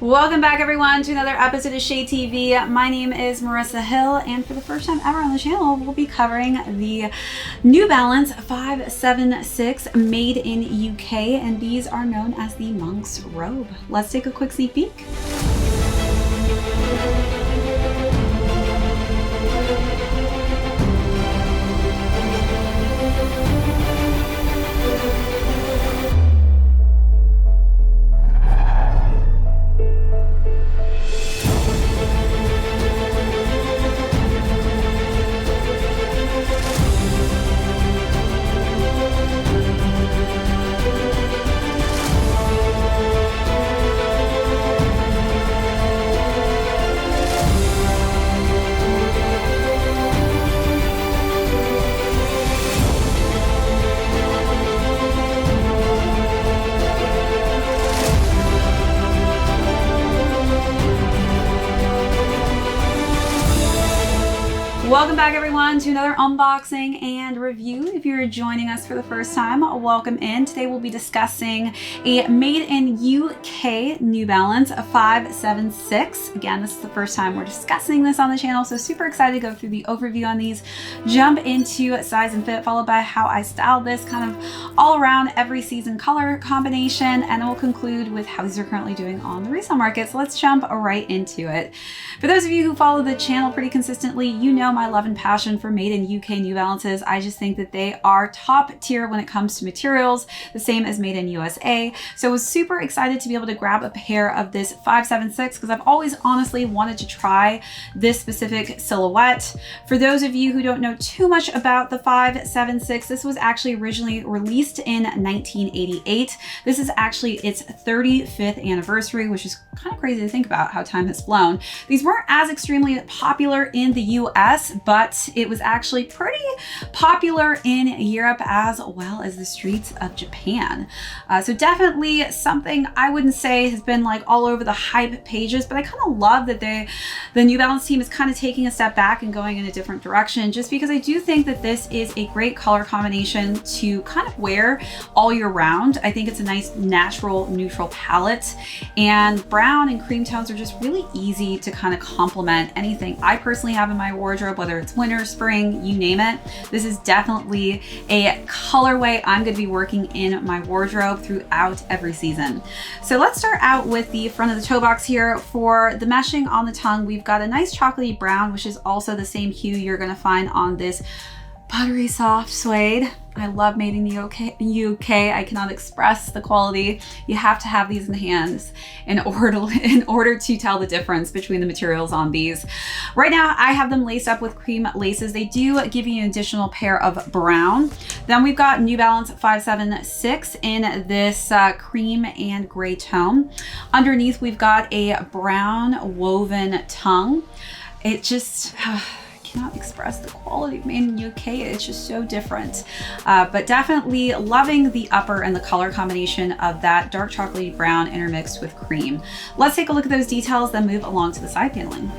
Welcome back everyone to another episode of ShadeTV. My name is Marissa Hill, and for the first time ever on the channel, we'll be covering the New Balance 576 made in UK, and these are known as the Monk's Robe. Let's take a quick sneak peek. Welcome back everyone to another unboxing and review. If you're joining us for the first time, welcome in. Today we'll be discussing a made in UK New Balance 576. Again, this is the first time we're discussing this on the channel, so super excited to go through the overview on these, jump into size and fit, followed by how I styled this kind of all around every season color combination, and then we'll conclude with how these are currently doing on the resale market. So let's jump right into it. For those of you who follow the channel pretty consistently, you know my love and passion for made in UK New Balances. I just think that they are top tier when it comes to materials, the same as made in USA. So I was super excited to be able to grab a pair of this 576 because I've always honestly wanted to try this specific silhouette. For those of you who don't know too much about the 576, this was actually originally released in 1988. This is actually its 35th anniversary, which is kind of crazy to think about how time has flown. These weren't as extremely popular in the US, but it was actually pretty popular in Europe as well as the streets of Japan. So definitely something I wouldn't say has been like all over the hype pages, but I kind of love that the New Balance team is kind of taking a step back and going in a different direction, just because I do think that this is a great color combination to kind of wear all year round. I think it's a nice natural neutral palette, and brown and cream tones are just really easy to kind of complement anything I personally have in my wardrobe, whether it's winter, spring, you name it. This is definitely a colorway I'm going to be working in my wardrobe throughout every season. So let's start out with the front of the toe box here. For the meshing on the tongue, we've got a nice chocolatey brown, which is also the same hue you're going to find on this buttery soft suede. I love made in the UK. I cannot express the quality. You have to have these in the hands in order to tell the difference between the materials on these. Right now, I have them laced up with cream laces. They do give you an additional pair of brown. Then we've got New Balance 576 in this cream and gray tone. Underneath, we've got a brown woven tongue. It just... cannot express the quality of made in UK. It's just so different, but definitely loving the upper and the color combination of that dark chocolatey brown intermixed with cream. Let's take a look at those details, then move along to the side paneling.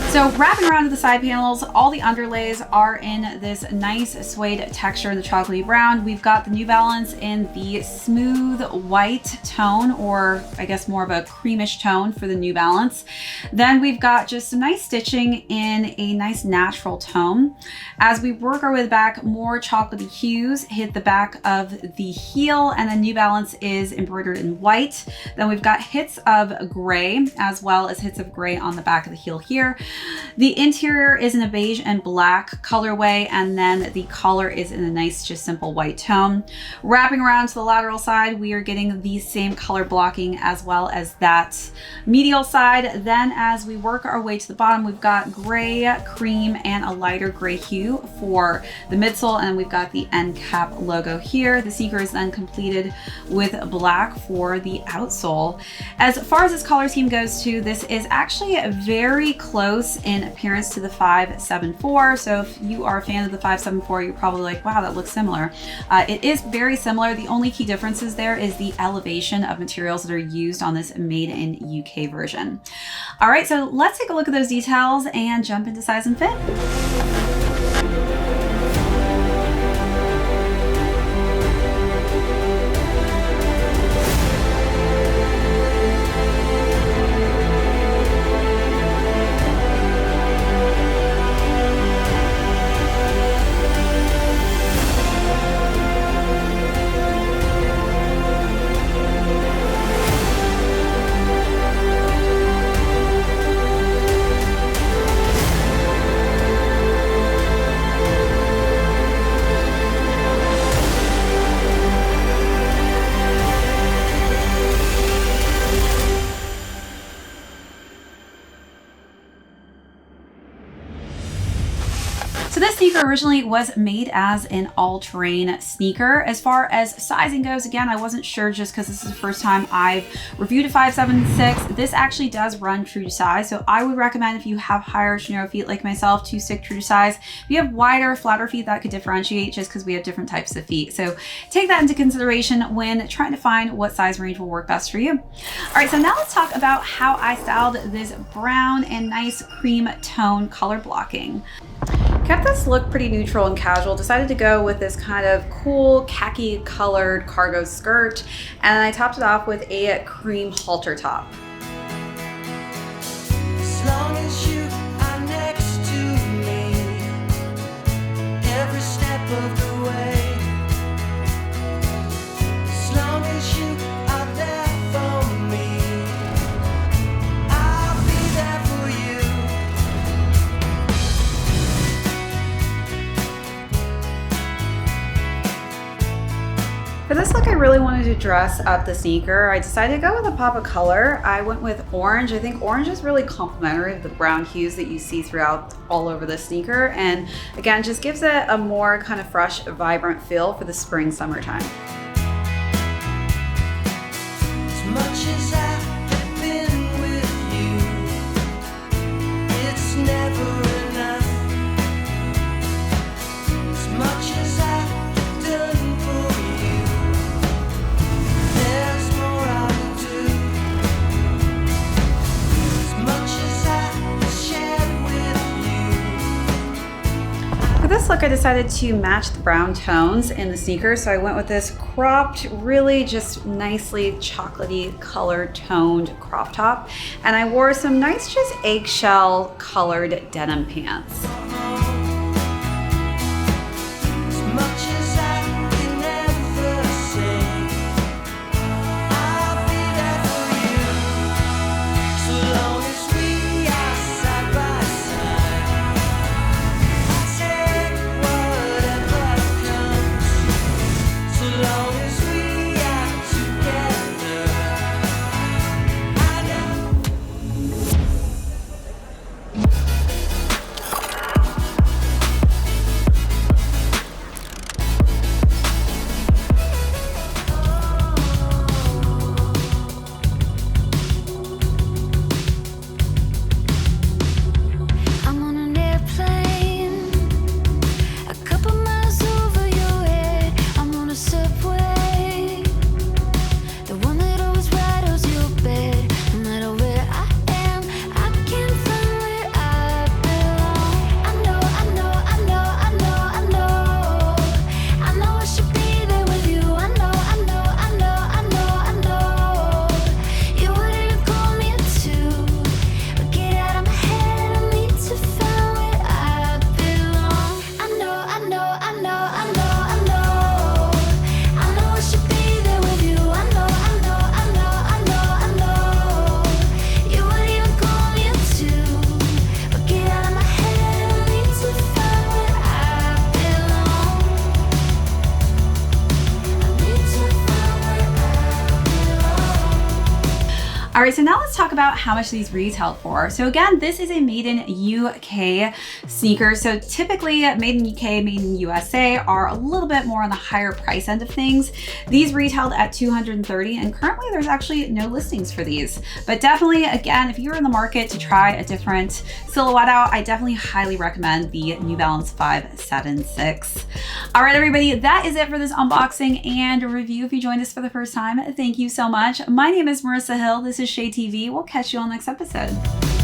So wrapping around to the side panels, all the underlays are in this nice suede texture in the chocolatey brown. We've got the New Balance in the smooth white tone, or I guess more of a creamish tone for the New Balance. Then we've got just some nice stitching in a nice natural tone. As we work our way back, more chocolatey hues hit the back of the heel, and the New Balance is embroidered in white. Then we've got hits of gray as well as hits of gray on the back of the heel here. The interior is in a beige and black colorway, and then the collar is in a nice, just simple white tone. Wrapping around to the lateral side, we are getting the same color blocking as well as that medial side. Then as we work our way to the bottom, we've got gray, cream, and a lighter gray hue for the midsole, and we've got the end cap logo here. The sneaker is then completed with black for the outsole. As far as this color scheme goes too, this is actually very close in appearance to the 574. So if you are a fan of the 574, you're probably like, wow, that looks similar. It is very similar. The only key differences there is the elevation of materials that are used on this made in UK version. All right, so let's take a look at those details and jump into size and fit. So this sneaker originally was made as an all-terrain sneaker. As far as sizing goes, again, I wasn't sure just because this is the first time I've reviewed a 5'7", This actually does run true to size. So I would recommend if you have higher narrow feet like myself to stick true to size. If you have wider, flatter feet, that could differentiate just because we have different types of feet. So take that into consideration when trying to find what size range will work best for you. All right, so now let's talk about how I styled this brown and nice cream tone color blocking. Kept this look pretty neutral and casual. Decided to go with this kind of cool khaki colored cargo skirt, and I topped it off with a cream halter top. As long as you are next to me, every step of the way. As long as you are there for me, I'll be there for you. For this look, I really wanted to dress up the sneaker. I decided to go with a pop of color. I went with orange. I think orange is really complementary of the brown hues that you see throughout all over the sneaker. And again, just gives it a more kind of fresh, vibrant feel for the spring, summertime. As much as I have been with you, it's never enough. As much as I've done for you, there's more I do. As much as I shared with you. For this look, I decided to match the brown tones in the sneakers. So I went with this cropped, really just nicely chocolatey color toned crop top. And I wore some nice just eggshell colored denim pants. As much as I can never say, I'll be there for you. So long as we are side by side, I'll take whatever comes. So long as we are together, I know. All right, so now let's talk about how much these retail for. So again, this is a made in UK sneaker. So typically made in UK, made in USA are a little bit more on the higher price end of things. These retailed at $230, and currently there's actually no listings for these. But definitely, again, if you're in the market to try a different silhouette out, I definitely highly recommend the New Balance 576. All right, everybody, that is it for this unboxing and review. If you joined us for the first time, thank you so much. My name is Marissa Hill. This is ShadeTV. We'll catch you on the next episode.